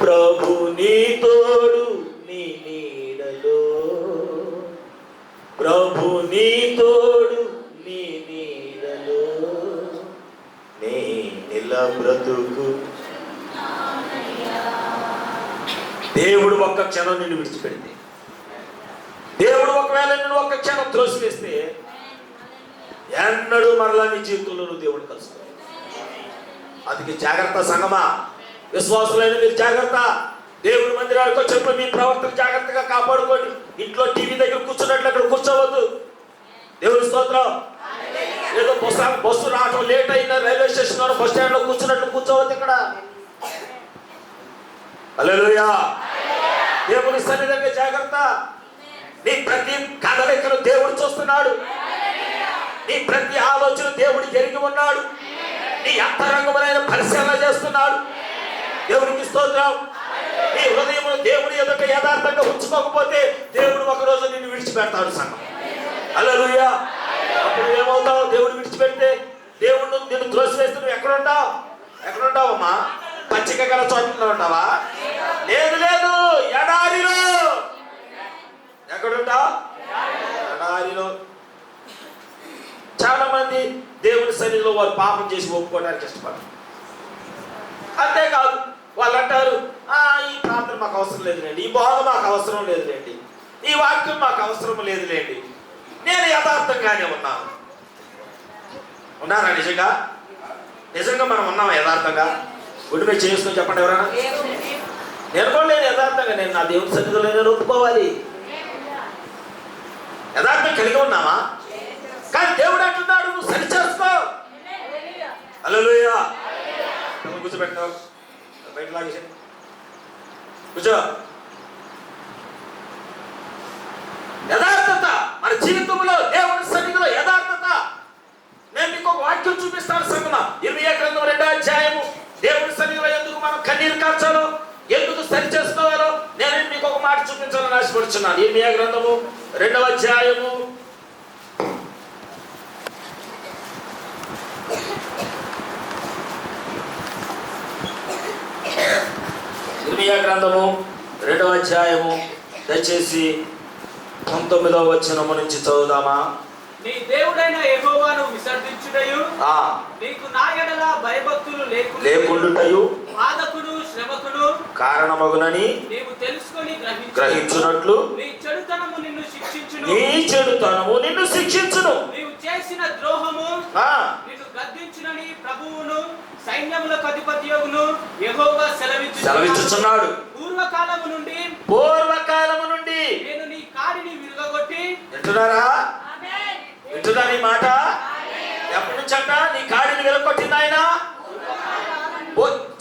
ప్రభు నీ తోడు నీ నీడలో, ప్రభు నీ తోడు నీ నీడలో నీ నిలబ్రతుకు. దేవుడు ఒక్క క్షణం నిన్ను విడిచిపెడితే, దేవుడు ఒకవేళ నిన్ను ఒక్క క్షణం త్రోసివేస్తే ఎన్నడూ మరలా నీ జీవితంలో నువ్వు దేవుడు కలుసుకో. అందుకే జాగ్రత్త సంగమా, విశ్వాసులైన మీరు జాగ్రత్త. దేవుడి మందిరానికి వచ్చినప్పుడు మీ ప్రవర్తన జాగ్రత్తగా కాపాడుకోండి. ఇంట్లో టీవీ దగ్గర కూర్చున్నట్లు అక్కడ కూర్చోవద్దు. దేవుడి స్తోత్రం. ఏదో బస్సు రావడం లేట్ అయినా రైల్వే స్టేషన్ బస్ స్టాండ్ లో కూర్చున్నట్లు కూర్చోవద్దు. ఇక్కడ హల్లెలూయా. దేవుని సన్నిధిగా జాగ్రత్త. నీ ప్రతి కదలికను దేవుడు చూస్తున్నాడు. నీ ప్రతి ఆలోచన దేవుడు ఎరిగి ఉన్నాడు. నీ అంతరంగమైన పరిశీలన చేస్తున్నాడు. దేవునికి స్తోత్రం. నీ హృదయమును దేవుడి ఎదుట యథార్థంగా ఉంచుకోకపోతే దేవుడు ఒకరోజు నిన్ను విడిచిపెడతాడు సంగం. హల్లెలూయా. అప్పుడు ఏమవుతావు? దేవుడు విడిచిపెడితే, దేవుడు నిన్ను త్రోసివేస్తే నువ్వు ఎక్కడుంటావమ్మా? పచ్చిక గల చోట్ల ఉంటావా? లేదు లేదు, ఎడారిలో. ఎక్కడుంటావు? ఎడారిలో. చాలా మంది దేవుని సన్నిధిలో వారు పాపం చేసి ఒప్పుకోవడానికి ఇష్టపడతారు. అంతేకాదు, వాళ్ళు అంటారు, ఈ ప్రార్థన మాకు అవసరం లేదులేండి, ఈ బోధ మాకు అవసరం లేదులేండి, ఈ వాక్యం మాకు అవసరం లేదులేండి, నేను యథార్థంగానే ఉన్నాను. ఉన్నారా? నిజంగా మనం ఉన్నామా యథార్థంగా? గుడి మీద చేసుకొని చెప్పండి ఎవరైనా. నేను కూడా నేను యథార్థంగా, నేను నా దేవుని సన్నిధిలో నేను ఒప్పుకోవాలి. యథార్థం కలిగి ఉన్నామా? కానీ దేవుడు అంటున్నాడు, నువ్వు సరి చేసుకో. హల్లెలూయా. కూర్చోబెట్టావు, బయట లాగేసి కూర్చో. యథార్థత మన జీవితంలో, దేవుని సన్నిధిలో యథార్థత. నేను మీకు ఒక వాక్యం చూపిస్తాను సంగమా. 21 గ్రంథం 2వ అధ్యాయము. దేవుని సన్నిధిలో ఎందుకు మనం కన్నీరు కార్చాలో, ఎందుకు సరి చేసుకోవాలో నేను మీకు ఒక మాట చూపించాలని ఆశపడుచున్నాను. 21 గ్రంథము 2వ అధ్యాయము. గ్రంథము 2వ అధ్యాయము దయచేసి 19వ వచనము నుంచి చదువుదామా. నీ దేవుడైన యెహోవాను విసర్జించుటయు, నీకు నా యెడల భయభక్తులు లేకుండుటయు, బాధకును శ్రమకును కారణమగునని నీవు తెలుసుకొని గ్రహించునట్లు నీ చెడుతనము నిన్ను శిక్షించును. నీవు చేసిన ద్రోహము నిన్ను గద్దించునని ప్రభువును సైన్యములకు అధిపతియగును యెహోవా సెలవిచ్చుచున్నాడు. పూర్వకాలము నుండి నేను నీ కాడిని విరుగగొట్టి. వింటున్నారా ఈ మాట? ఎప్పటి నుంచి అంట నీ కాడిని విరగొట్టింది ఆయన?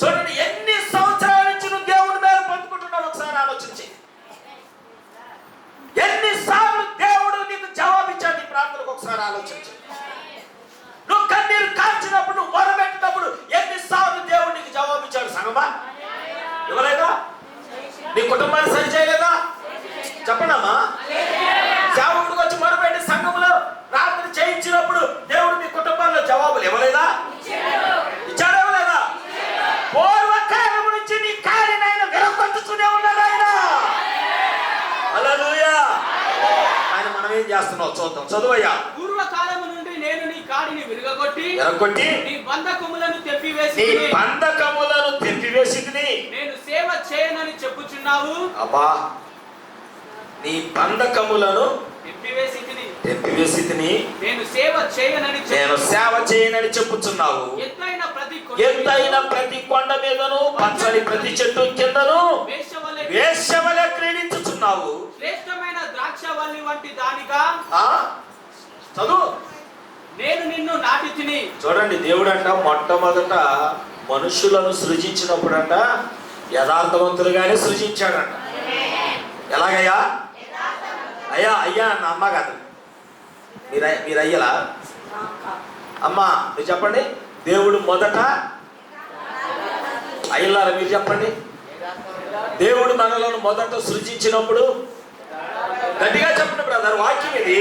చూడండి, ఎన్ని సంవత్సరాల నుంచి నువ్వు దేవుడి మీద పొందుకుంటున్నావు ఒకసారి ఆలోచించి. ఎన్నిసార్లు దేవుడు నీకు జవాబిచ్చాడు నీ ప్రార్థనకు ఒకసారి ఆలోచించి. నువ్వు కన్నీరు కాల్చినప్పుడు, నువ్వు మొరబెట్టినప్పుడు ఎన్నిసార్లు దేవుడు నీకు జవాబిచ్చాడు సంగమా? ఇవ్వలేదా? నీ కుటుంబాన్ని సరి చేయలేదా? చెప్పండమ్మా. సేవకుడికి వచ్చి మొరబెట్టి సంఘంలో ప్రార్థన చేయించినప్పుడు దేవుడు మీ కుటుంబాల్లో జవాబులు ఇవ్వలేదా? ఇచ్చాడా ఇవ్వలేదా? పూర్వకాలం నుంచి నీ కాడిని ఆయన విరగొట్టుతూనే ఉన్నాడు ఆయన. హల్లెలూయా. ఆయన మనం ఏం చేస్తున్నావు చూద్దాం. చదువయ్యా. పూర్వకాలము నుండి నేను నీ కాడిని విరగొట్టి నీ బంధకములను తెప్పివేసితిని. నేను సేవ చేయనని చెప్పుచున్నావు. అబ్బా, నీ బంధకములను తెప్పివేసితిని, నేను సేవ చేయనని చెప్పుచున్నావు. ఎత్తైన ప్రతి కొండ మీదను, పచ్చని ప్రతి చెట్టు కిందను వేశ్యవలె క్రీడించుచున్నావు. శ్రేష్టమైన ద్రాక్షవల్లి వంటి దానిగా చదువు నేను నిన్ను నాటితిని. చూడండి, దేవుడు అంట మొట్టమొదట మనుషులను సృజించినప్పుడంట యథార్థవంతులుగానే సృజించాడంట. ఎలాగయ్యా? అయ్యా నా అమ్మ కాదు, మీరు అయ్యలా అమ్మా, మీరు చెప్పండి. దేవుడు మొదట అయ్యలారా మీరు చెప్పండి. దేవుడు మనలను మొదట సృజించినప్పుడు, గట్టిగా చెప్పండి బ్రదర్, వాక్యం ఇది.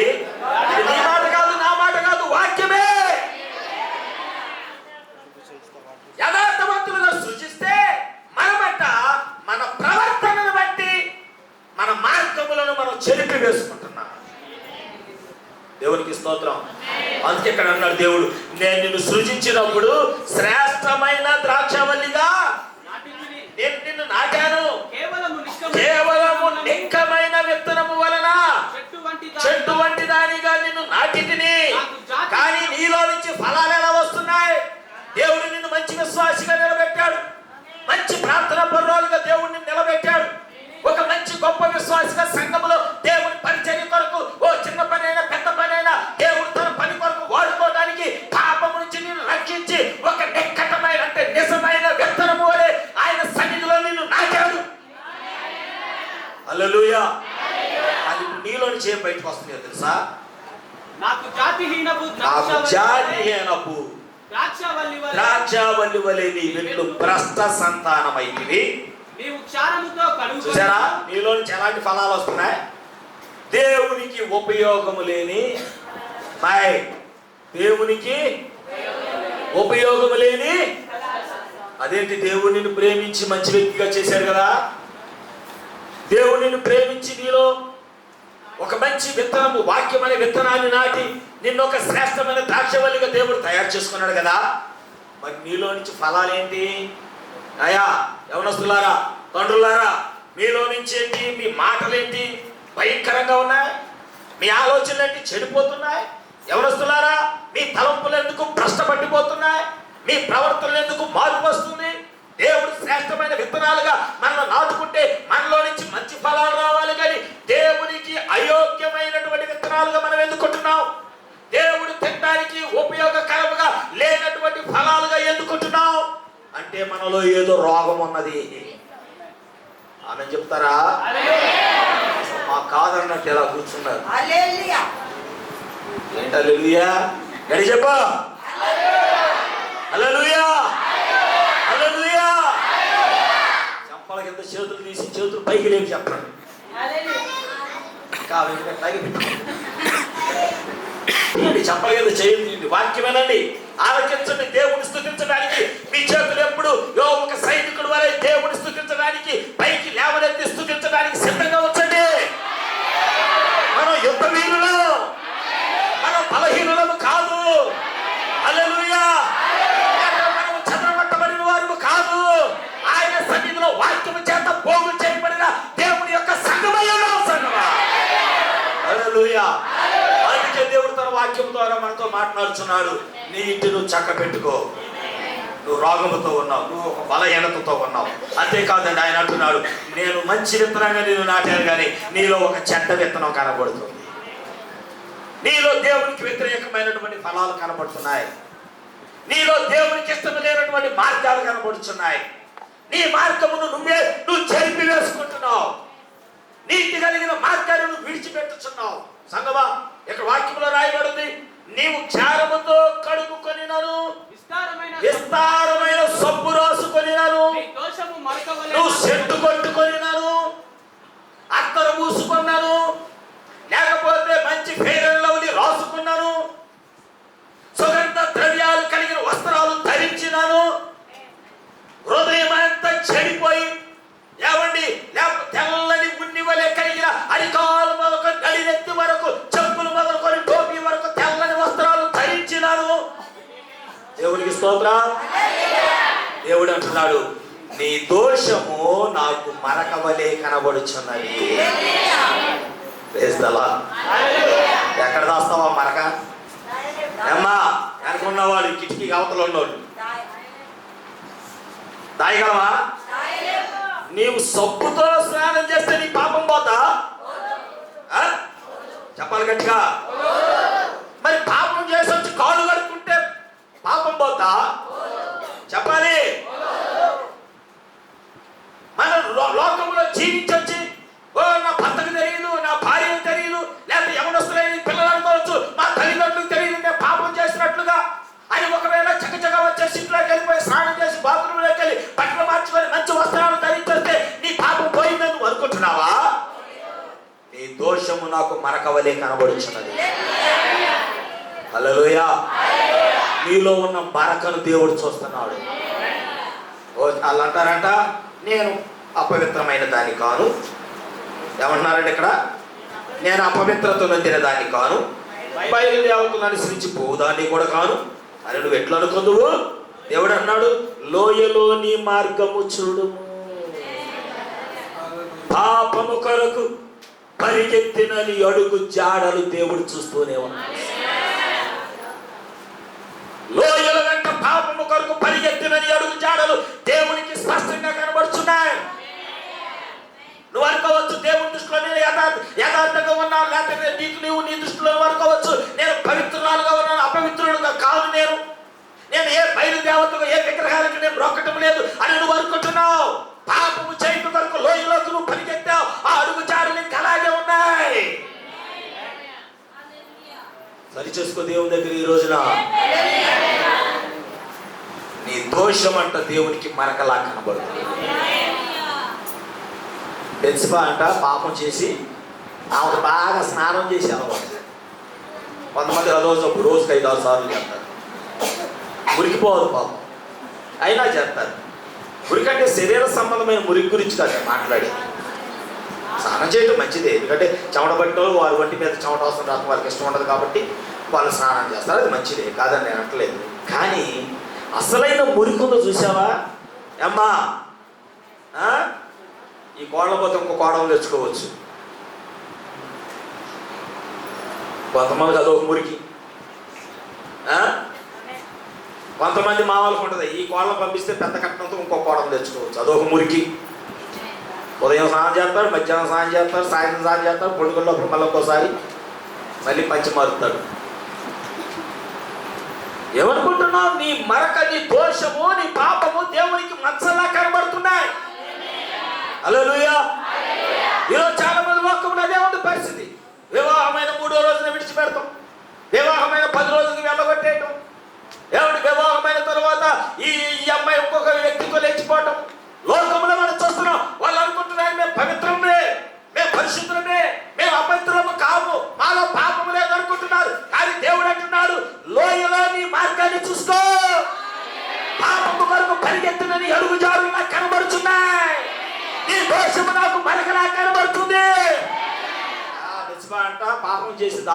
నీ మాట కాదు, నా మాట కాదు, వాక్యమే. యథార్థవంతులుగా సృజిస్తే మనమంట మన ఇక్కడ అన్నాడు దేవుడు, నేను నిన్ను సృజించినప్పుడు శ్రేష్టమైన ద్రాక్షవల్లిగా నేను నిన్ను నాటాను. కేవలము నిక్కమైన విత్తనము వలన చెట్టు వంటి దానిగా నిన్ను నాటితిని. కానీ నీలో నుంచి ఫలాలు ఎలా వస్తున్నాయి? దేవుడు నిన్ను మంచి విశ్వాసిగా నిలబెట్టాడు, మంచి ప్రార్థన పరురాలుగా దేవుడిని నిలబెట్టాడు, ఒక మంచి గొప్ప విశ్వాసిగా సంఘములో దేవుని పరిచర్య కొరకు ఓ చిన్న పనైనా పెద్ద పనైనా దేవుడు తన పని కొరకు వాడుకోవడానికి పాపము నుంచి నిన్ను రక్షించి ఒక నిక్కటమైన అంటే నిజమైన విత్తనము వలె ఆయన సన్నిధిలో నిన్ను నాటాడు. హల్లెలూయా. అది నీలో నుంచి ఏం బయటకు వస్తుందో తెలుసా? నాకు జాతిహీనపు ద్రాక్షవల్లి వలె నీ వెళ్ళు భ్రష్ట సంతానమైతివి. చూసారా నీలో నుంచి ఎలాంటి ఫలాలు వస్తున్నాయి? దేవునికి ఉపయోగము లేని దేవునికి ఉపయోగము లేని. అదేంటి? దేవుడిని ప్రేమించి మంచి వ్యక్తిగా చేశాడు కదా. దేవుడిని ప్రేమించి నీలో ఒక మంచి విత్తనము, వాక్యం అనే విత్తనాన్ని నాటి నిన్ను ఒక శ్రేష్టమైన ద్రాక్షవల్లిగా దేవుడు తయారు చేసుకున్నాడు కదా. మరి నీలో నుంచి ఫలాలేంటి? అయ్యా యవనస్తులారా, తండ్రులారా, మీలో నుంచి ఏంటి? మీ మాటలేంటి భయంకరంగా ఉన్నాయి, మీ ఆలోచనలు ఏంటి చెడిపోతున్నాయి. యవనస్తులారా, మీ తలంపులు ఎందుకు భ్రష్టపట్టిపోతున్నాయి, మీ ప్రవర్తనలు ఎందుకు మార్పు వస్తుంది? దేవుడు శ్రేష్టమైన విత్తనాలుగా మనల్ని నాటుకుంటే మనలో నుంచి మంచి ఫలాలు రావాలి, కానీ దేవునికి అయోగ్యమైనటువంటి విత్తనాలుగా మనం ఎందుకుంటున్నాం? దేవుడు తినడానికి ఉపయోగకరముగా లేనటువంటి ఫలాలుగా ఎందుకుంటున్నాం? అంటే మనలో ఏదో రోగం ఉన్నది. ఆమె చెప్తారా? మా కాదన్నట్టు ఎలా కూర్చున్నారు? ఏంటి హల్లెలూయా? గడి చెప్ప హల్లెలూయా, హల్లెలూయా. చంపల కింద చేతులు తీసి చేతులు పైకి లేవి చెప్పండి. చంపల కింద చేయండి, వాక్యమేనండి, ఆలకించండి. దేవుని స్తుతించడానికి మీ చేతులు ఎప్పుడు ఒక సైనికుడు వలె దేవుని స్తుతించడానికి పైకి లేవనెత్తి స్తుతించడానికి సిద్ధంగా వచ్చండి. మనం యుద్ధ వీరులు, మనం బలహీనులము కాదు. హల్లెలూయా. మనం చెదరగొట్టబడిన వారు కాదు. ఆయన సన్నిధిలో వాక్యము చేత పోగు చేయబడిన దేవుని యొక్క సంఘమయ్యా సంఘమా. హల్లెలూయా. అందుకే దేవుడు తన వాక్యం ద్వారా మనతో మాట్లాడుతున్నాడు. నీ ఇంటి నువ్వు చక్క పెట్టుకో. నువ్వు రోగముతో ఉన్నావు, నువ్వు ఒక బలహీనతతో ఉన్నావు. అంతేకాదండి, ఆయన అంటున్నాడు, నేను మంచి విత్తనంగా నేను నాటాను, కానీ నీలో ఒక చెడ్డ విత్తనం కనబడుతుంది. నీలో దేవునికి వ్యతిరేకమైనటువంటి ఫలాలు కనబడుతున్నాయి. నీలో దేవునికి ఇష్టం లేనటువంటి మార్గాలు కనబడుతున్నాయి. నీ మార్గమును నువ్వు చెరిపి వేసుకుంటున్నావు. నీతి కలిగిన మార్గాన్ని నువ్వు విడిచిపెట్టుచున్నావు. సంగమా, ఇక్కడ వాక్యంలో రాయబడింది, నీవు క్షారముతో కడుగుకొనినను విస్తారమైన సబ్బు రాసుకొనినను, నువ్వు సెట్టు కొట్టుకొనినను, అత్తరు మూసుకున్నాను, లేకపోతే మంచి ఫెయిర్ అండ్ లవ్లీ రాసుకున్నాను, సుగంధ ద్రవ్యాలు కలిగిన వస్త్రాలు ధరించినాను, హృదయం అంతా చెడిపోయి ఏమండి తెల్లని ఉన్ని వలె కలిగిన అరికాలు మొదలు నడినెత్తి వరకు, చెప్పులు మొదలుకొని టోపీ వరకు తెల్లని వస్త్రాలు ధరించినాను. దేవునికి స్తోత్రం. దేవుడు అంటున్నాడు, నీ దోషము నాకు మరక వలె కనబడుచున్నది. ఎక్కడ దాస్తావా మరక? అమ్మా అనుకున్నవాడు కిటికీ అవతల ఉన్నవాడు దాయగలవా? నీవు సబ్బుతో స్నానం చేస్తే నీ పాపం పోతా? చెప్పాలి గట్టిగా. మరి పాపం చేసి వచ్చి కాళ్ళు కడుక్కుంటే పాపం పోతా? చెప్పాలి. మన లోకంలో జీవించొచ్చి నా భర్తకు తెలియదు, నా భార్యకు తెలియదు, లేకపోతే యవనస్తులైన పిల్లలు అనుకోవచ్చు, మా తల్లిదండ్రులకు తెలియదు నేను పాపం చేసినట్లుగా అని ఒకవేళ చక్కచక్క వచ్చేసి ఇంట్లోకి వెళ్ళిపోయి స్నానం చేసి బాత్రూంలోకి వెళ్ళి బట్టలు మార్చుకొని మంచి వస్త్రాలు ధరించేస్తే నీ పాపం పోయిందని నువ్వు అనుకుంటున్నావా? నీ దోషము నాకు మరకవలే కనబడుచున్నది. హల్లెలూయా. నీలో ఉన్న మరకను దేవుడు చూస్తున్నాడు. వాళ్ళు అంటారంట, నేను అపవిత్రమైన దాన్ని కాను. ఏమంటున్నారండి ఇక్కడ? నేను అపవిత్రత నొందిన దాన్ని కాను, బయలుదేవతను అనుసరించి పోదాన్ని కూడా కాను అని నువ్వు ఎట్లా అనుకుందువు? దేవుడు అన్నాడు, లోయలో నీ మార్గము చూడుము, పాపము కొరకు పరిగెత్తిన నీ అడుగు జాడలు దేవుడు చూస్తూనే ఉన్నాడు. లోయల వెంట పాపము కొరకు పరిగెత్తిన నీ అడుగు జాడలు దేవునికి స్పష్టంగా కనబడుతున్నాయి. నువ్వు అనుకోవచ్చు దేవుని దృష్టిలో నేను యథార్థంగా ఉన్నాను, లేకపోతే నీకు నీ దృష్టిలో అనుకోవచ్చు నేను పవిత్రురాలుగా ఉన్నాను, అపవిత్రుడుగా కాదు. నేను ఏ బయలుదేవతకు ఏ విగ్రహాలకు నేను రొక్కటం లేదు అని నువ్వు అనుకుంటున్నావు. పాపము చేయటం వరకు లోయలోకి నువ్వు పరిగెత్తావు, ఆ అడుగు జాడలు ఇంకా అలాగే ఉన్నాయి. సరి చేసుకో దేవుని దగ్గర ఈ రోజున. నీ దోషం అంట దేవునికి మరకలా కనబడుతుంది. పెంచుపా అంట పాపం చేసి ఆమెకు బాగా స్నానం చేసి అలవాటు. కొంతమంది రోజుకి 5-6 సార్లు చేస్తారు. మురికిపోవద్దు పాపం, అయినా చేస్తారు. మురికంటే శరీర సంబంధమైన మురికి గురించి కాదు మాట్లాడి. స్నానం చేయడం మంచిదే, ఎందుకంటే చెమట పట్టిన వారి ఒంటి మీద చెమట అవసరం రాక వారికి ఇష్టం ఉండదు కాబట్టి వాళ్ళు స్నానం చేస్తారు, అది మంచిదే కాదని నేను అంటలేదు. కానీ అసలైన మురికుందో చూసావా అమ్మా? ఈ కోడల పోతే ఇంకో కోడలు తెచ్చుకోవచ్చు. కొంతమందికి అదొక మురికి, కొంతమంది మామూలుగా ఉంటుంది. ఈ కోడలు పంపిస్తే పెద్ద కట్నంతో ఇంకో కోడలు తెచ్చుకోవచ్చు, అదొక మురికి. ఉదయం స్నానం చేస్తాడు, మధ్యాహ్నం స్నానం చేస్తాడు, సాయంత్రం స్నానం చేస్తాడు, పొడుగుల్లోకి మళ్ళీ ఒక్కోసారి మళ్ళీ పంచి మారుతాడు. ఏమనుకుంటున్నావు? నీ మరక, నీ దోషము, నీ పాపము దేవునికి మచ్చలా కనబడుతున్నాయి. హల్లెలూయా. ఈరోజు చాలా మంది లోకంలో అదే ఉంది పరిస్థితి. వివాహమైన 3వ రోజున విడిచిపెడతాం, వివాహమైన 10 రోజులకి వెళ్ళగొట్టేయటం, ఏమిటి వివాహమైన తర్వాత ఈ అమ్మాయి ఇంకొక వ్యక్తితో లేచిపోవటం. లోకంలో మనం చూస్తున్నాం. వాళ్ళు అనుకుంటున్నారు మేము పవిత్రమే, మేము పరిశుద్ధమే, మేము అపవిత్రము కాము, మాలో పాపము లేదు అనుకుంటున్నారు. కానీ దేవుడు అంటున్నాడు, లోయలో నీ మార్గాన్ని చూసుకో, పాపము కొరకు పరిగెత్తిన నీ అడుగు జారులు నాకు కనబడుతున్నాయి, నీ దోషము నాకు మరకలా కనబడుతుంది. అంట పాపం చేసి